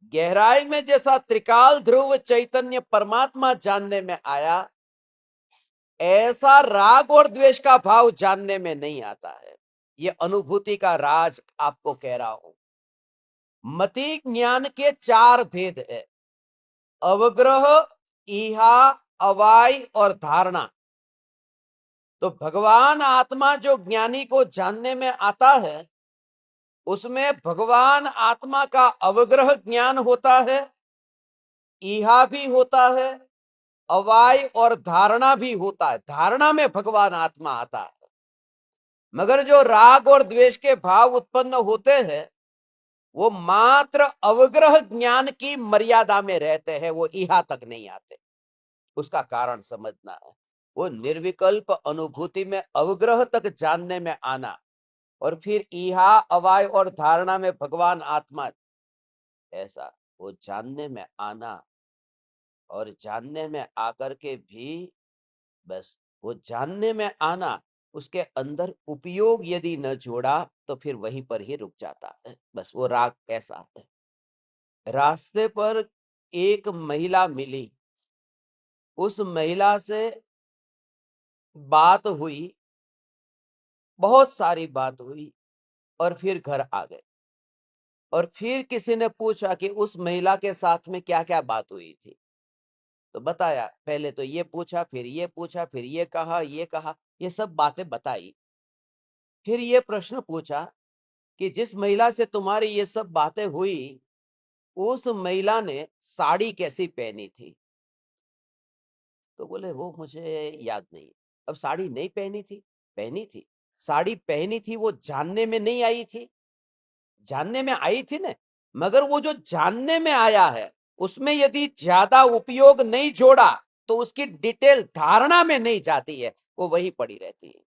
गहराई में जैसा त्रिकाल ध्रुव चैतन्य परमात्मा जानने में आया, ऐसा राग और द्वेष का भाव जानने में नहीं आता है। ये अनुभूति का राज आपको कह रहा हूं। मति ज्ञान के चार भेद है: अवग्रह, ईहा, अवाय और धारणा। तो भगवान आत्मा जो ज्ञानी को जानने में आता है, उसमें भगवान आत्मा का अवग्रह ज्ञान होता है, ईहा भी होता है, अवाय और धारणा भी होता है। धारणा में भगवान आत्मा आता है। मगर जो राग और द्वेष के भाव उत्पन्न होते हैं, वो मात्र अवग्रह ज्ञान की मर्यादा में रहते हैं, वो ईहा तक नहीं आते। उसका कारण समझना है। वो निर्विकल्प अनुभूति में अवग्रह तक जानने में आना, और फिर ईहा, अवाय और धारणा में भगवान आत्मा, ऐसा वो जानने में आना। और जानने में आकर के भी बस वो जानने में आना, उसके अंदर उपयोग यदि न जोड़ा तो फिर वहीं पर ही रुक जाता है। बस वो राग ऐसा है। रास्ते पर एक महिला मिली, उस महिला से बात हुई, बहुत सारी बात हुई, और फिर घर आ गए। और फिर किसी ने पूछा कि उस महिला के साथ में क्या क्या बात हुई थी, तो बताया। पहले तो ये पूछा, फिर ये पूछा, फिर ये कहा, ये सब बातें बताई। फिर ये प्रश्न पूछा कि जिस महिला से तुम्हारी ये सब बातें हुई, उस महिला ने साड़ी कैसी पहनी थी? तो बोले वो मुझे याद नहीं। अब साड़ी नहीं पहनी थी? पहनी थी। साड़ी पहनी थी, वो जानने में नहीं आई थी? जानने में आई थी ना। मगर वो जो जानने में आया है, उसमें यदि ज्यादा उपयोग नहीं जोड़ा तो उसकी डिटेल धारणा में नहीं जाती है, वो वही पड़ी रहती है।